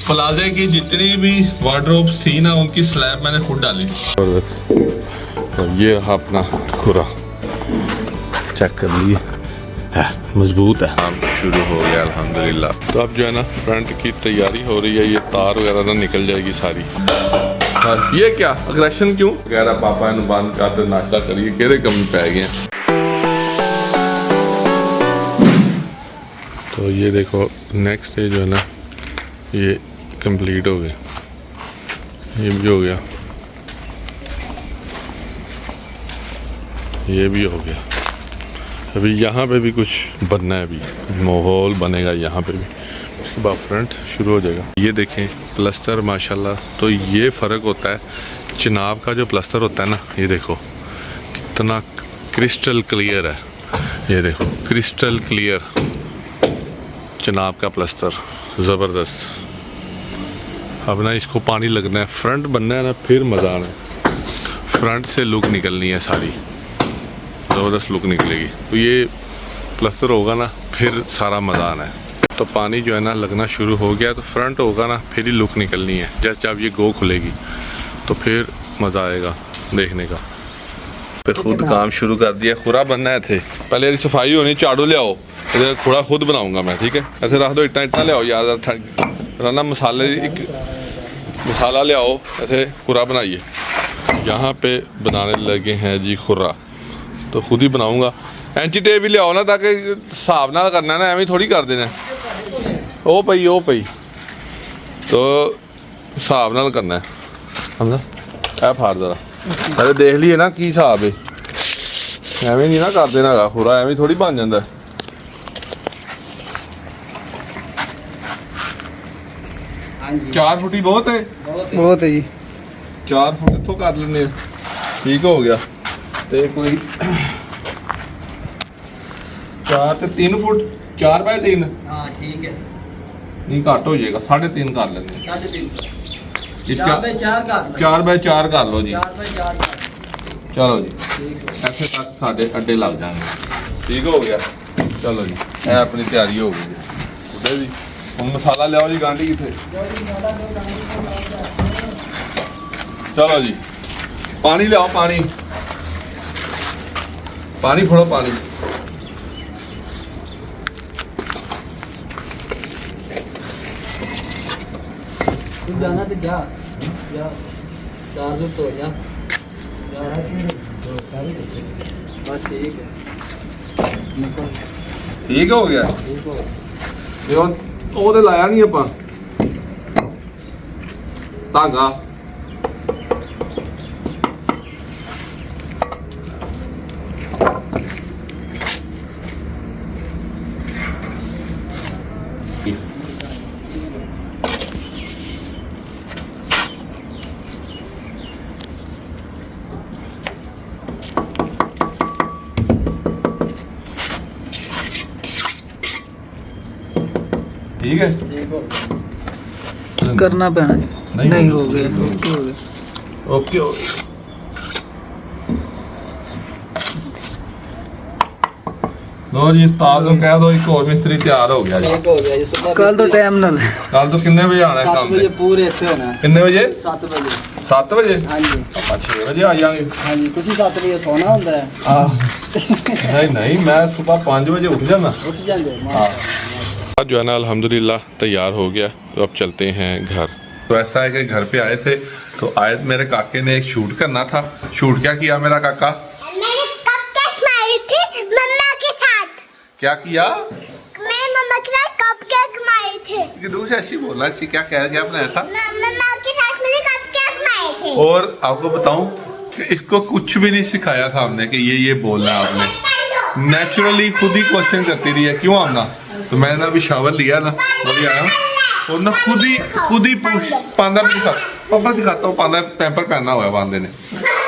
प्लाजे की जितनी भी वार्डरोब थी ना उनकी स्लैब मैंने खुद डाली। तो ये अपना खुरा चेक कर लिए है, मजबूत है। काम शुरू हो गया अल्हम्दुलिल्लाह। तो अब जो है ना फ्रंट की तैयारी हो रही है, ये तार वगैरह ना निकल जाएगी सारी। ये क्या अग्रेशन क्यों कह रहा पापा इन बंद कर दे, नाश्ता करिए, केरे कमी पै गए। तो ये देखो नेक्स्ट स्टेज जो है ना ये कंप्लीट हो गया, ये भी हो गया, ये भी हो गया। अभी यहाँ पे भी कुछ बनना है, अभी माहौल बनेगा यहाँ पे भी, उसके बाद फ्रंट शुरू हो जाएगा। ये देखें प्लस्तर माशाल्लाह। तो ये फ़र्क होता है चिनाब का जो प्लस्तर होता है ना, ये देखो कितना क्रिस्टल क्लियर है, ये देखो क्रिस्टल क्लियर चिनाब का प्लस्तर, ज़बरदस्त। अब ना इसको पानी लगना है, फ्रंट बनना है ना, फिर मज़ा आना है। फ्रंट से लुक निकलनी है सारी, ज़बरदस्त लुक निकलेगी। तो ये प्लस्तर होगा ना फिर सारा मज़ा आना है। तो पानी जो है ना लगना शुरू हो गया, तो फ्रंट होगा ना फिर ही लुक निकलनी है। जैसे जब ये गो खुलेगी तो फिर मज़ा आएगा देखने का। पे खुद काम शुरू कर दिया, खुरा बनना है थे, पहले ये सफाई होनी, झाड़ू ले आओ, खुरा खुद बनाऊंगा मैं, ठीक है। ऐसे रख दो, इतना इतना ले आओ यार ना, मसाले एक मसाला ले आओ, ऐसे खुरा बनाइए। यहाँ पे बनाने लगे हैं जी खुरा, तो खुद ही बनाऊंगा। एंची टेप भी ले आओ ना, ताकि हिसाब ना करना ना, एवं थोड़ी कर देना। ओ पई तो हिसाब नाल करना है, समझा। ऐ फाड़ जरा, अरे देख लिए ना की हिसाब है, एवं नहीं ना कर देना, खुरा एवं थोड़ी बन जाता है। चार फुटी बहुत है, बहुत है जी। 4 फुट इतों कर लेने, ठीक हो गया। तो कोई 4 ते 3 फुट, 4 बाय 3, हाँ ठीक है, नहीं घट हो जाएगा, 3.5 कर लेंगे। 4 बाय 4 कर, 4 बाय 4 कर लो जी। 4 बाय 4 कर, चलो जी, ऐसे तक साढ़े अड्डे लग जाएंगे, ठीक हो गया। चलो जी, ये अपनी तैयारी हो गई उधर भी। हम मसाला ले आओ जी, गांडी कितने। चलो जी, पानी ले आओ, पानी फोड़ो, पानी। तू जाना तो जा चार्जर तो या बस ठीक है, ठीक हो गया। ठीक हो ये ਉਹ ਤੇ ਲਾਇਆ ਨਹੀਂ ਆਪਾਂ ਧਾਗਾ। ठीक है, करना पैना नहीं हो गया, ओके हो गया। लो जी, उस्ताद को कह दो एक और मिस्त्री तैयार हो गया जी। कल तो टाइम नाल, कल तो कितने बजे आना है काम 7 बजे पूरे इत्थे होना है। कितने बजे? 7 बजे। 7 बजे? हाँ जी, ਆਪਾਂ 6 वजे आ जाएंगे। हाँ जी, तुसी 7 बजे सोना होता है। नहीं मैं सुबह 5 बजे उठ जाना। उठ जाते। हाँ, जो है ना अल्हम्दुलिल्लाह तैयार हो गया। तो अब चलते हैं घर। तो ऐसा है कि घर पे आए थे, तो आए मेरे काके ने एक शूट करना था। शूट क्या किया मेरा काका? मैंने कपकेक्स बनाए थे मम्मा के साथ। क्या किया? मैं मम्मा के साथ कपकेक बनाए थे। कि दूसरे ऐसी बोलना चाहिए, क्या कह क्या बनाया था? मम्मा के साथ मैंने कपकेक बनाए थे। और आपको बताऊं कि इसको कुछ भी नहीं सिखाया था हमने कि ये बोलना है। आपने नेचुरली खुद ही क्वेश्चन करती रही है, क्यों आमना? तो मैंने अभी शावर लिया ना, अभी आया और ना खुद ही पूछ पांदा पापा दिखाता हूँ, पांदा पैम्पर पहना हुआ है बांदे ने।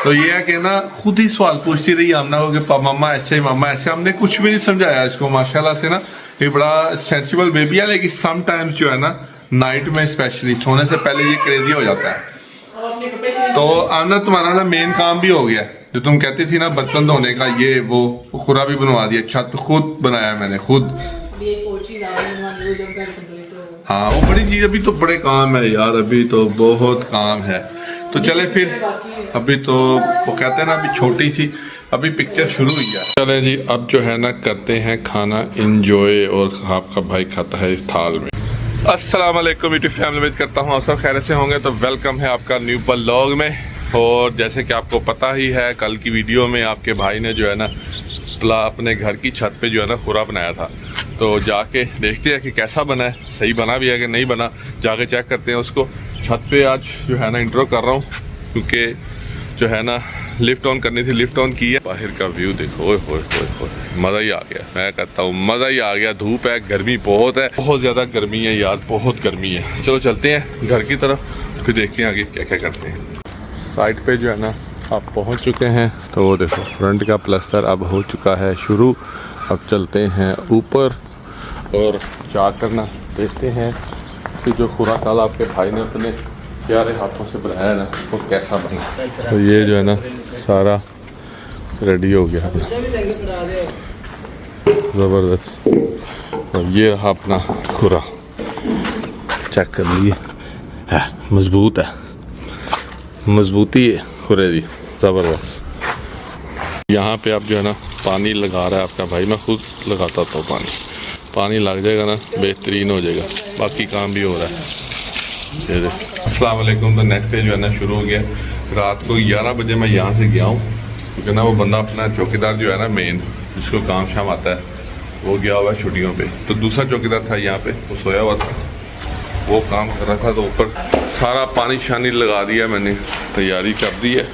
तो ये है कि ना खुद ही सवाल पूछती रही आमना हो कि मम्मा ऐसे, मम्मा ऐसे। हमने कुछ भी नहीं समझाया इसको, माशाल्लाह से ना ये बड़ा सेंसिबल बेबी है। लेकिन समटाइम्स जो है ना नाइट में स्पेशली सोने से पहले ये क्रेजी हो जाता है। तो आमना तुम्हारा ना मेन काम भी हो गया, जो तुम कहती थी ना बर्तन धोने का, ये वो खुरा भी बनवा दिया। छत खुद बनाया मैंने खुद। हाँ वो बड़ी चीज, अभी तो बड़े काम है यार, अभी तो बहुत काम है। तो चले फिर, अभी तो वो कहते हैं ना अभी छोटी सी अभी पिक्चर शुरू हुई है। चले जी अब जो है ना करते हैं खाना इंजॉय, और आपका भाई खाता है इस थाल में। अस्सलाम वालेकुम यूट्यूब फैमिली, उम्मीद करता हूँ आप सब खैर से होंगे। तो वेलकम है आपका न्यू व्लॉग में। और जैसे कि आपको पता ही है, कल की वीडियो में आपके भाई ने जो है ना अपने घर की छत पे जो है ना खुरा बनाया था। तो जाके देखते हैं कि कैसा बना है, सही बना भी है कि नहीं बना, जाके चेक करते हैं उसको। छत पे आज जो है ना इंट्रो कर रहा हूँ, क्योंकि जो है ना लिफ्ट ऑन करनी थी, लिफ्ट ऑन की है। बाहर का व्यू देखो, ओए होए होए होए, मज़ा ही आ गया। मैं कहता हूँ मज़ा ही आ गया। धूप है, गर्मी बहुत है, बहुत ज़्यादा गर्मी है यार, बहुत गर्मी है। चलो चलते हैं घर की तरफ, फिर देखते हैं आगे क्या क्या करते हैं। साइड पे जो है ना आप पहुँच चुके हैं। तो वो देखो फ्रंट का प्लास्टर अब हो चुका है शुरू। अब चलते हैं ऊपर और जा करना देखते हैं कि जो खुरा कल आपके भाई ने अपने प्यारे हाथों से बनाया ना वो कैसा बना। तो ये जो है ना सारा रेडी हो गया अपना, ज़बरदस्त। और ये रहा अपना खुरा, चेक कर लीजिए, है मजबूत है, मजबूती है खुरे दी, ज़बरदस्त। यहाँ पे आप जो है ना पानी लगा रहा है आपका भाई, मैं खुद लगाता था पानी लग जाएगा ना बेहतरीन हो जाएगा, बाकी काम भी हो रहा है। अस्सलाम वालेकुम। तो नेक्स्ट डे जो है ना शुरू हो गया। रात को 11 बजे मैं यहाँ से गया हूँ, क्योंकि ना वो बंदा अपना चौकीदार जो है ना मेन, जिसको काम शाम आता है, वो गया हुआ है छुट्टियों पे। तो दूसरा चौकीदार था यहाँ पे, वो सोया हुआ था, वो काम कर रहा था। तो ऊपर सारा पानी शानी लगा दिया मैंने, तैयारी कर दी है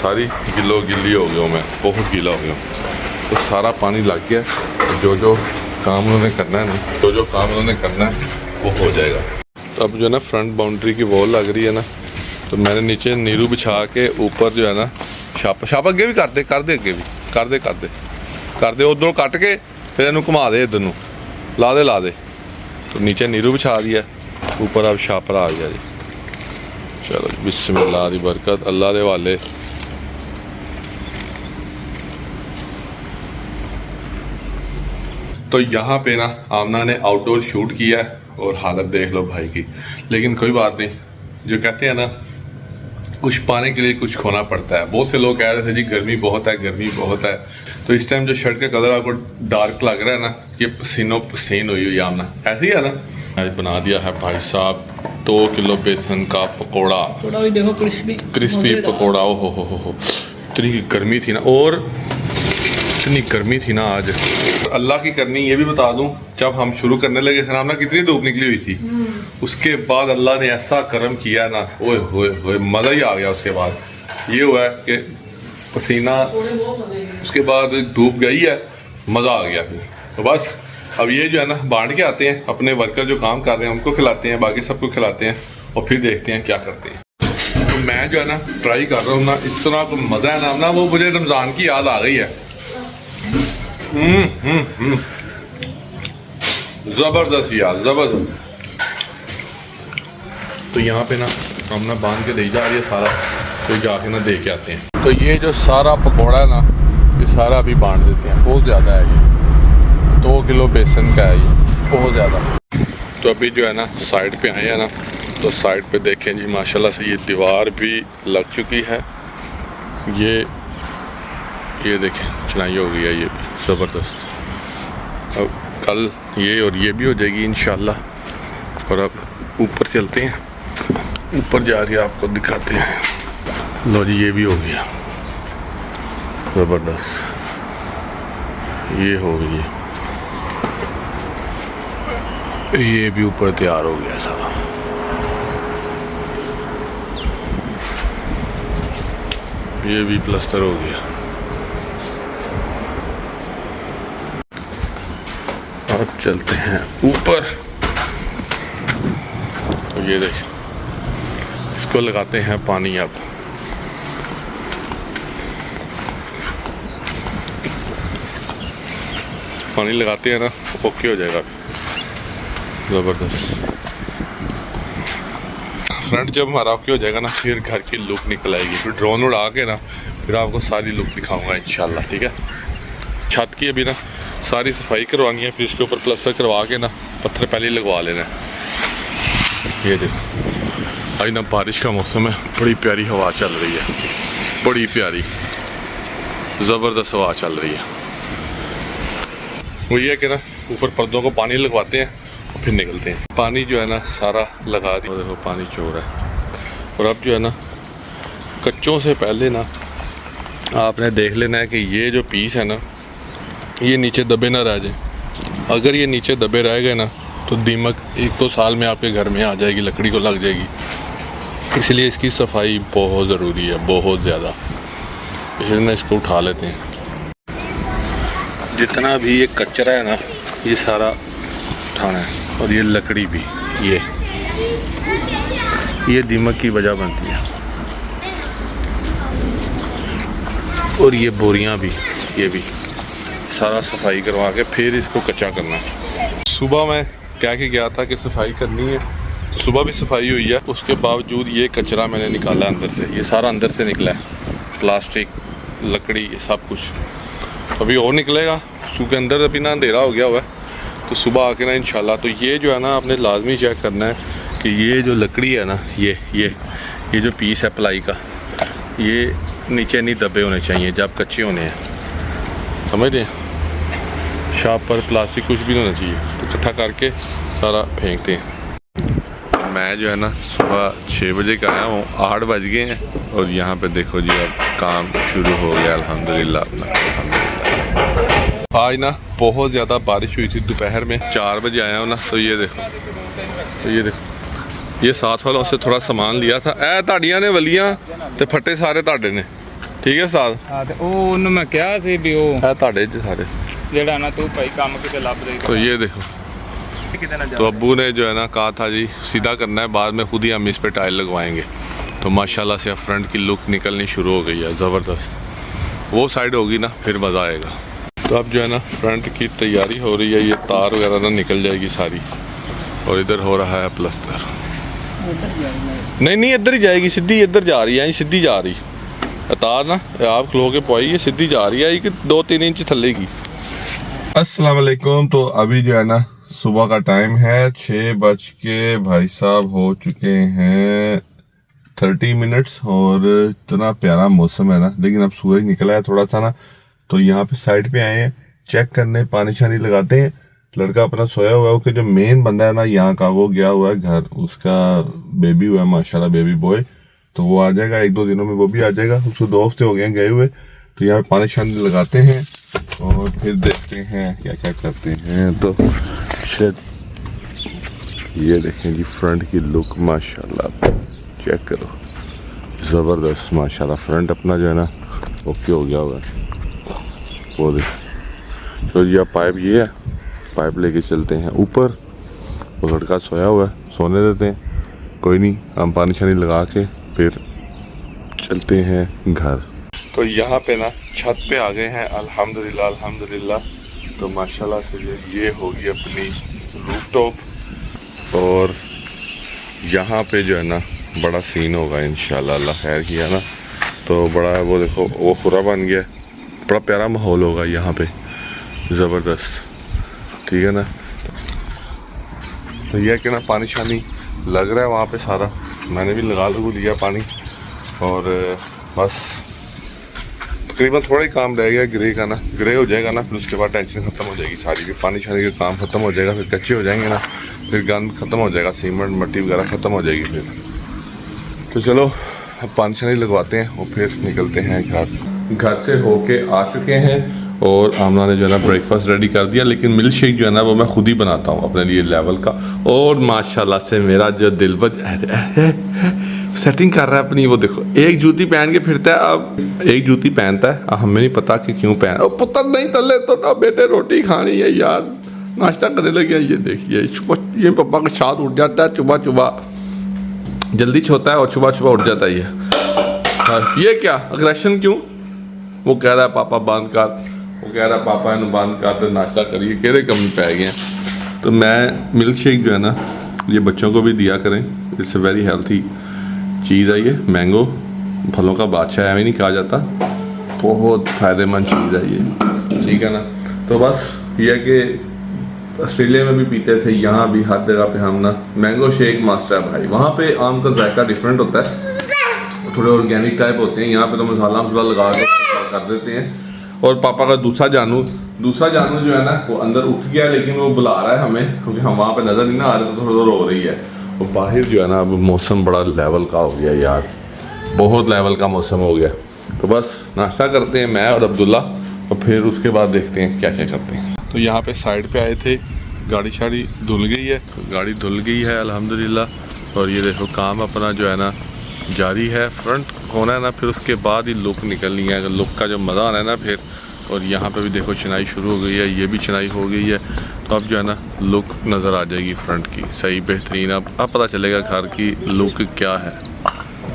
सारी। गिल्ली हो गया मैं, बहुत गीला हो गया। तो सारा पानी लग गया। जो काम उन्होंने करना है ना, जो काम उन्होंने करना है वो हो जाएगा। तो अब जो है ना फ्रंट बाउंड्री की वॉल लग रही है ना, तो मैंने नीचे नीरू बिछा के ऊपर जो है ना छाप अगे भी कर दे अगे भी कर दे उधरों कट के फिर इन्हू घुमा दे, इधर नू ला दे। तो नीचे नीरू बिछा दिया, ऊपर अब छापरा आ गया जी। चलो बिस्मिल्लाह दी बरकत, अल्लाह दे वाले। तो यहाँ पे ना आमना ने आउटडोर शूट किया है और हालत देख लो भाई की। लेकिन कोई बात नहीं, जो कहते हैं ना कुछ पाने के लिए कुछ खोना पड़ता है। बहुत से लोग कह रहे थे जी गर्मी बहुत है। तो इस टाइम जो शर्ट का कलर आपको डार्क लग रहा है ना, ये पसीन हुई आमना, ऐसे ही है ना। आज बना दिया है भाई साहब 2 किलो बेसन का पकौड़ा, देखो क्रिस्पी पकौड़ा। ओ हो, इतनी गर्मी थी ना, और इतनी गर्मी थी ना आज, अल्लाह की करनी। ये भी बता दूं, जब हम शुरू करने लगे थे ना कितनी धूप निकली हुई थी, उसके बाद अल्लाह ने ऐसा करम किया ना, ओए होए मज़ा ही आ गया। उसके बाद ये हुआ है कि पसीना, उसके बाद धूप गई है, मज़ा आ गया फिर। तो बस अब ये जो है ना बांट के आते हैं, अपने वर्कर जो काम कर रहे हैं उनको खिलाते हैं, बाकी सबको खिलाते हैं, और फिर देखते हैं क्या करते हैं। तो मैं जो है ना ट्राई कर रहा हूँ ना, इतना तो मज़ा है ना, वो मुझे रमज़ान की याद आ गई है। जबरदस्त यार, जबरदस्त। तो यहाँ पे ना हम ना बांध के दे जा रही है सारा, तो जाके ना दे के आते हैं। तो ये जो सारा पकौड़ा है ना, ये सारा अभी बांट देते हैं। बहुत ज़्यादा है ये, 2 किलो बेसन का है ये, बहुत ज़्यादा। तो अभी जो है ना साइड पे आए हैं ना, तो साइड पे देखें जी माशाल्लाह से ये दीवार भी लग चुकी है। ये देखें चुनाई हो गई है, ये भी ज़बरदस्त। अब कल ये और ये भी हो जाएगी इंशाल्लाह। और अब ऊपर चलते हैं, ऊपर जा रही है, आपको दिखाते हैं। लो जी ये भी हो गया, ज़बरदस्त, ये हो गई है, ये भी ऊपर तैयार हो गया सारा। ये भी प्लास्टर हो गया। अब चलते हैं ऊपर। तो ये देखें, इसको लगाते हैं पानी। अब पानी लगाते हैं ना, ओके हो जाएगा, ज़बरदस्त। फ्रंट जब हमारा ओके हो जाएगा ना, फिर घर की लुक निकल आएगी। फिर ड्रोन उड़ा के ना फिर आपको सारी लुक दिखाऊंगा इंशाल्लाह, ठीक है। छत की अभी ना सारी सफाई करवानी है, फिर इसके ऊपर प्लास्टर करवा के ना पत्थर पहले लगवा लेना है। ये देखो, आज ना बारिश का मौसम है, बड़ी प्यारी हवा चल रही है, बड़ी प्यारी ज़बरदस्त हवा चल रही है। वो ये है कि ना ऊपर पर्दों को पानी लगवाते हैं और फिर निकलते हैं। पानी जो है ना सारा लगा दिया, देखो पानी चोर है। और अब जो है ना कच्चों से पहले ना आपने देख लेना है कि ये जो पीस है ना ये नीचे दबे ना रह जाए। अगर ये नीचे दबे रह गए ना तो दीमक 1-2 साल में आपके घर में आ जाएगी, लकड़ी को लग जाएगी। इसलिए इसकी सफाई बहुत ज़रूरी है, बहुत ज़्यादा। इसलिए ना इसको उठा लेते हैं। जितना भी ये कचरा है ना ये सारा उठाना है। और ये लकड़ी भी, ये दीमक की वजह बनती है। और ये बोरियां भी, ये भी सारा सफाई करवा के फिर इसको कच्चा करना है। सुबह मैं क्या कि गया था कि सफाई करनी है, सुबह भी सफाई हुई है, उसके बावजूद ये कचरा मैंने निकाला अंदर से। ये सारा अंदर से निकला है, प्लास्टिक, लकड़ी, ये सब कुछ। अभी और निकलेगा क्योंकि अंदर अभी ना अंधेरा हो गया हुआ है। तो सुबह आके ना इंशाल्लाह, तो ये जो है ना आपने लाजमी चेक करना है कि ये जो लकड़ी है ना ये जो पीस है प्लाई का, ये नीचे नहीं दबे होने चाहिए जब कच्चे होने हैं, समझ रहे हैं। शाप पर प्लास्टिक कुछ भी नहीं होना चाहिए। तो इकट्ठा करके सारा फेंकते हैं। मैं जो है ना सुबह 6 बजे का आया हूँ, 8 बज गए हैं और यहाँ पे देखो जी अब काम शुरू हो गया अल्हम्दुलिल्लाह अपना। आज ना बहुत ज़्यादा बारिश हुई थी दोपहर में, 4 बजे आया हूँ ना। तो ये देखो, ये साथ वालों से थोड़ा सामान लिया था। ए ताड़ियाँ ने वलियाँ तो फटे सारे ताड़े ने, ठीक है साथ। हाँ तो ਉਹਨੂੰ ਮੈਂ ਕਿਹਾ ਸੀ ਵੀ ਉਹ है ताड़े सारे, ਜਿਹੜਾ ਨਾ ਤੂੰ ਭਾਈ ਕੰਮ ਕਿਤੇ ਲੱਭ ਦੇ तो ये देखो। ਕਿਤੇ ਨਾ तो अब्बू ने जो है ना कहा था जी सीधा करना है, बाद में खुद ही हम इस पे टाइल लगवाएंगे। तो माशाल्लाह से फ्रंट की लुक निकलनी शुरू हो गई है ज़बरदस्त। वो साइड होगी ना फिर मज़ा आएगा। तो अब जो है ना फ्रंट की तैयारी हो रही है, ये तार वगैरह ना निकल जाएगी सारी। और इधर हो रहा है प्लस्तर। नहीं इधर ही जाएगी, सीधी इधर जा रही है, सीधी जा रही तार ना, आप खलो के पवाई, ये सीधी जा रही है कि 2-3 इंच थल्ले की। अस्सलाम वालेकुम। तो अभी जो है ना सुबह का टाइम है, 6 बज के भाई साहब हो चुके हैं 30 मिनट्स। और इतना प्यारा मौसम है ना, लेकिन अब सूरज निकला है थोड़ा सा ना। तो यहाँ पे साइड पे आए हैं चेक करने, पानी शानी लगाते हैं। लड़का अपना सोया हुआ है, उसके जो मेन बंदा है ना यहाँ का वो गया हुआ है घर, उसका बेबी हुआ है माशाल्लाह, बेबी बॉय। तो वो आ जाएगा 1-2 दिनों में, वो भी आ जाएगा। उसको 2 हफ्ते हो गए गए हुए। तो यहाँ पे पानी शानी लगाते हैं और फिर देखते हैं क्या क्या करते हैं। तो शायद ये देखें जी फ्रंट की लुक माशाल्लाह, चेक करो ज़बरदस्त माशाल्लाह। फ्रंट अपना जो है ना ओके हो गया हुआ है, वो देख। तो ये पाइप ये है, पाइप लेके चलते हैं ऊपर। वो लड़का सोया हुआ है, सोने देते हैं, कोई नहीं, हम पानी शानी लगा के फिर चलते हैं घर। तो यहाँ पे ना छत पे आ गए हैं अल्हम्दुलिल्लाह अल्हम्दुलिल्लाह। तो माशाल्लाह से ये होगी अपनी रूफ टॉप। और यहाँ पे जो है ना बड़ा सीन होगा इंशाल्लाह, अल्लाह खैर किया ना। तो बड़ा वो देखो वो खुरा बन गया, बड़ा प्यारा माहौल होगा यहाँ पे, ज़बरदस्त, ठीक है ना। तो यह कि ना पानी शानी लग रहा है वहाँ पे सारा, मैंने भी लगा लिया पानी। और बस तकरीबन थोड़ा ही काम रह गया ग्रे का ना, ग्रे हो जाएगा ना फिर उसके बाद टेंशन ख़त्म हो जाएगी सारी, फिर पानी शानी का काम ख़त्म हो जाएगा, फिर कच्चे हो जाएंगे ना, फिर गंद ख़त्म हो जाएगा, सीमेंट मट्टी वगैरह ख़त्म हो जाएगी फिर। तो चलो अब पानी शानी लगवाते हैं और फिर निकलते हैं घर। घर से होके आ चुके हैं और आमना ने जो है ना ब्रेकफास्ट रेडी कर दिया। लेकिन मिल्क शेक जो है ना वो मैं खुद ही बनाता हूँ अपने लिए लेवल का। और माशाल्लाह से मेरा जो दिलवज सेटिंग कर रहा है अपनी, वो देखो एक जूती पहन के फिरता है। अब एक जूती पहनता है, हमें नहीं पता कि क्यों पहन। पुत्र नहीं तले तो ना बेटे रोटी खानी है यार, नाश्ता करने लगे। ये देखिए ये पापा का साथ उठ जाता है, चुबा चुबा जल्दी सोता है और चुबा चुबा उठ जाता है। ये क्या अग्रेशन क्यों? वो कह रहा है पापा बंद कर, वो कह रहा है पापा इन्हें बंद कर दे, नाश्ता करिए, केरे कम पै गए। तो मैं मिल्क शेक जो है ना ये बच्चों को भी दिया करें, इट्स अ वेरी हेल्थी चीज़ है। ये मैंगो फलों का बादशाह है, नहीं कहा जाता, बहुत फ़ायदेमंद चीज़ है ये, ठीक है ना। तो बस ये है कि ऑस्ट्रेलिया में भी पीते थे, यहाँ भी हर जगह पे हम ना मैंगो शेक मास्टर है भाई। वहाँ पे आम का जायका डिफरेंट होता है, थोड़े ऑर्गेनिक टाइप होते हैं। यहाँ पे तो मसाला लगा के कर देते हैं। और पापा का दूसरा जानू जो है ना वो अंदर उठ गया, लेकिन वो बुला रहा है हमें क्योंकि हम वहाँ पे नज़र नहीं ना आ रहे, तो थोड़ा रो रही है। और बाहर जो है ना अब मौसम बड़ा लेवल का हो गया यार, बहुत लेवल का मौसम हो गया। तो बस नाश्ता करते हैं मैं और अब्दुल्ला, और फिर उसके बाद देखते हैं क्या क्या करते हैं। तो यहाँ पे साइड पे आए थे, गाड़ी शाड़ी धुल गई है, गाड़ी धुल गई है अल्हम्दुलिल्लाह। और ये देखो काम अपना जो है ना जारी है, फ्रंट होना है ना, फिर उसके बाद ही लुक निकलनी है, लुक का जो मज़ा आना है ना फिर। और यहाँ पे भी देखो चुनाई शुरू हो गई है, ये भी चुनाई हो गई है। तो अब जो है ना लुक नज़र आ जाएगी फ्रंट की सही बेहतरीन। अब पता चलेगा घर की लुक क्या है,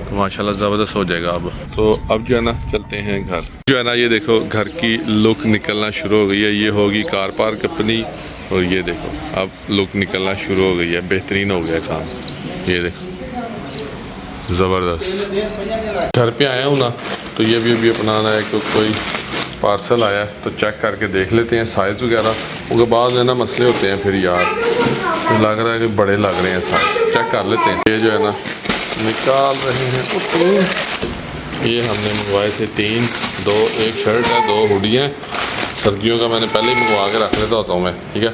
तो माशाल्लाह ज़बरदस्त हो जाएगा अब। तो अब जो है ना चलते हैं घर। जो है ना ये देखो घर की लुक निकलना शुरू हो गई है, ये होगी कार पार्क अपनी। और ये देखो अब लुक निकलना शुरू हो गई है, बेहतरीन हो गया काम, ये देखो ज़बरदस्त। घर पे आया हूँ ना, तो ये भी अभी अपनाना है कि कोई पार्सल आया है, तो चेक करके देख लेते हैं साइज़ वगैरह। उसके बाद है ना मसले होते हैं फिर यार, तो लग रहा है कि बड़े लग रहे हैं साइज़, चेक कर लेते हैं। ये जो है ना निकाल रहे हैं, तो ये हमने मंगवाए थे 3, 2 एक शर्ट है, 2 हुडी हैं। सर्दियों का मैंने पहले ही मंगवा के रख लेता होता हूँ मैं, ठीक है।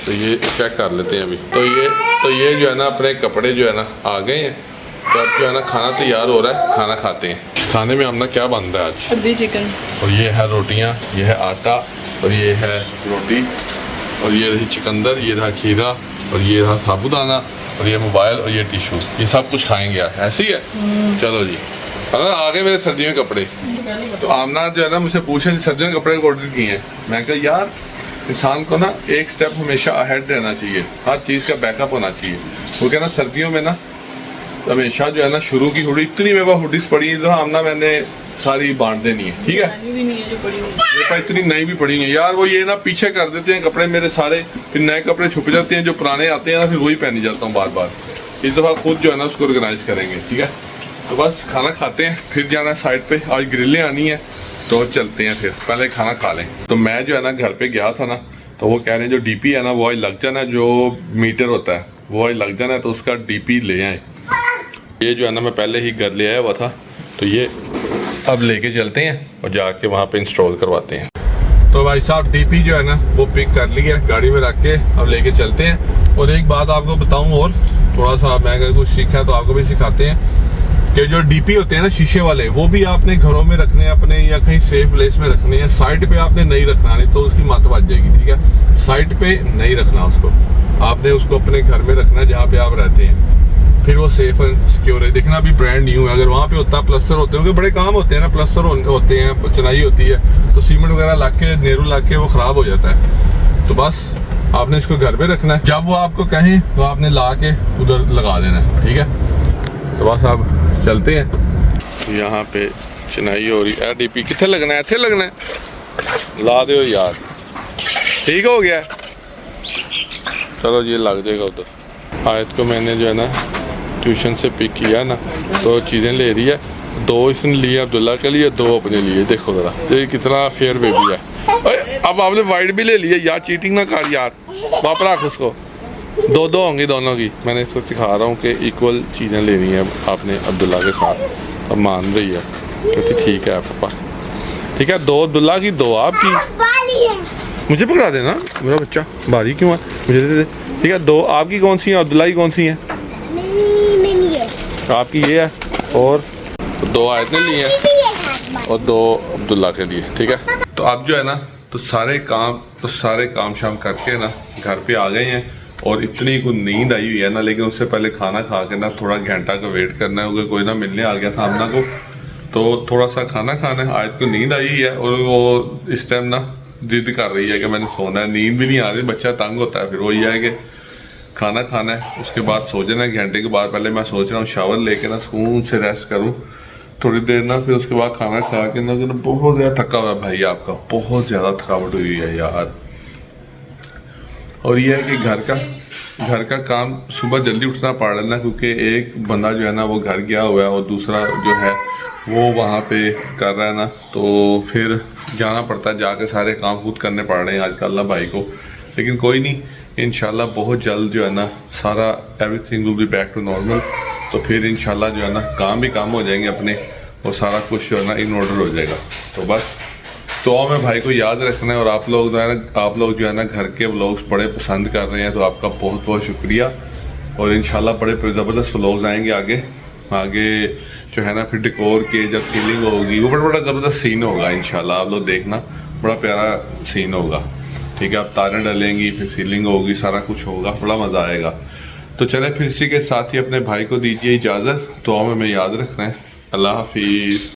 तो ये चेक कर लेते हैं अभी। तो ये जो है ना अपने कपड़े जो है ना आ गए हैं। तो अब जो है ना खाना तैयार हो रहा है, खाना खाते हैं। खाने में हमने क्या बन रहा है आज? हड्डी चिकन। और ये है रोटियां, ये है आटा, और ये है रोटी, और ये रही चिकंदर, ये रहा खीरा, और ये रहा साबुदाना, और ये मोबाइल, और ये टिशू। ये सब कुछ खाएंगे आज, ऐसे ही है। चलो जी, अगर आ गए मेरे सर्दियों के कपड़े। तो आमना जो है ना मुझसे पूछे सर्दियों के कपड़े ऑर्डर किए हैं। मैं कहा यार इंसान को ना एक स्टेप हमेशा अहेड रहना चाहिए, हर चीज़ का बैकअप होना चाहिए। वो कहना सर्दियों में ना हमेशा जो है ना शुरू की हुडी, इतनी मेरे पास हुडीज पड़ी है, तो आमना मैंने सारी बांट देनी है, ठीक है। मेरे पास इतनी नई भी पड़ी है यार, वो ये ना पीछे कर देते हैं कपड़े मेरे सारे, फिर नए कपड़े छुप जाते हैं, जो पुराने आते हैं ना फिर वही पहनी जाता हूँ बार बार। इस दफ़ा खुद जो है ना उसको ऑर्गेनाइज करेंगे, ठीक है। तो बस खाना खाते हैं, फिर जाना है साइड पे, आज ग्रिलें आनी है, तो चलते हैं फिर, पहले खाना खा लें। तो मैं जो है ना घर पे गया था ना, तो वो कह रहे हैं जो डीपी है ना वो आज लग जाना, जो मीटर होता है वो आज लग जाना है, तो उसका डीपी ले आए। ये जो है ना मैं पहले ही घर ले आया हुआ था, तो ये अब लेके चलते हैं और जाके वहाँ पे इंस्टॉल करवाते हैं। तो भाई साहब डीपी जो है ना वो पिक कर लिया, गाड़ी में रख के अब लेके चलते हैं। और एक बात आपको बताऊँ, और थोड़ा सा मैं अगर कुछ सीखा तो आपको भी सिखाते हैं कि जो डीपी होते हैं ना शीशे वाले, वो भी आपने घरों में रखने हैं अपने, या कहीं सेफ प्लेस में रखने हैं। साइड पे आपने नहीं रखना, नहीं तो उसकी मत बच जाएगी, ठीक है। साइड पे नहीं रखना उसको, आपने उसको अपने घर में रखना जहाँ पे आप रहते हैं, फिर वो सेफ एंड सिक्योर है। देखना अभी ब्रांड न्यू है, अगर वहाँ पे होता प्लस्तर होते हैं, बड़े काम होते हैं ना, प्लस्तर होते हैं, चुनाई होती है, तो सीमेंट वगैरह ला के नेहरू ला के वो ख़राब हो जाता है। तो बस आपने इसको घर पे रखना है, जब वो आपको कहें तो आपने ला के उधर लगा देना है, ठीक है। तो बस आप चलते हैं। यहाँ पे चुनाई हो रही है, डीपी कितने लगना है, इतने लगना है, ला दो यार, ठीक हो गया। चलो ये लग जाएगा उधर। आयत को मैंने जो है ना ट्यूशन से पिक किया ना, तो चीज़ें ले रही है, 2 इसने लिए अब्दुल्ला के लिए, 2 अपने लिए। देखो ज़रा ये कितना फेयर बेबी है। अब आपने वाइट भी ले लिया यार, चीटिंग ना कर यार, वापस रख उसको। 2 होंगी दोनों की। मैंने इसको सिखा रहा हूँ कि इक्वल चीज़ें लेनी है आपने अब्दुल्ला के साथ। अब मान रही है, कहती ठीक है पापा, ठीक है। 2 अब्दुल्ला की, 2 आपकी। मुझे पकड़ा देना, मेरा बच्चा भारी क्यों है, मुझे दे दे, ठीक है। 2 आपकी कौन सी है, अब्दुल्ला की कौन सी है? तो आपकी ये है, और 2 आयत ने लिए हैं और 2 अब्दुल्ला के लिए, ठीक है। तो अब जो है ना तो सारे काम शाम करके ना घर पे आ गए हैं, और इतनी को नींद आई हुई है ना, लेकिन उससे पहले खाना खा के ना थोड़ा घंटा का वेट करना है, क्योंकि कोई ना मिलने आ गया था आमना को, तो थोड़ा सा खाना खाना है। आज को नींद आई है, और वो इस टाइम ना जिद कर रही है कि मैंने सोना है, नींद भी नहीं आ रही, बच्चा तंग होता है। फिर वही है कि खाना खाना है, उसके बाद सो जाना है। घंटे के बाद पहले मैं सोच रहा हूँ शावर लेके ना सुकून से रेस्ट करूँ थोड़ी देर ना, फिर उसके बाद खाना खा के ना बहुत ज़्यादा थका हुआ है भाई, आपका बहुत ज़्यादा थकावट हुई है यार। और ये है कि घर का काम सुबह जल्दी उठना पड़ रहा है ना, क्योंकि एक बंदा जो है ना वो घर गया हुआ है, और दूसरा जो है वो वहाँ पे कर रहा है ना, तो फिर जाना पड़ता है, जाके सारे काम खुद करने पड़ रहे हैं आजकल ना भाई को। लेकिन कोई नहीं, इंशाल्लाह बहुत जल्द जो है ना सारा everything will be back to normal. तो फिर इंशाल्लाह जो है ना काम भी काम हो जाएंगे अपने और सारा कुछ जो है ना इन ऑर्डर हो जाएगा। तो बस तो में भाई को याद रखना है। और आप लोग जो है ना घर के व्लॉग्स बड़े पसंद कर रहे हैं तो आपका बहुत बहुत शुक्रिया। और इंशाल्लाह बड़े ज़बरदस्त व्लॉग्स आएंगे आगे जो है ना। फिर डेकोर के जब सीलिंग होगी वो बड़ा ज़बरदस्त सीन होगा इंशाल्लाह, आप लोग देखना, बड़ा प्यारा सीन होगा। ठीक है, आप तारें डलेंगी, फिर सीलिंग होगी, सारा कुछ होगा, बड़ा मज़ा आएगा। तो चले फिर इसी के साथ ही अपने भाई को दीजिए इजाज़त। तो हमें याद रखना है। अल्लाह हाफिज़।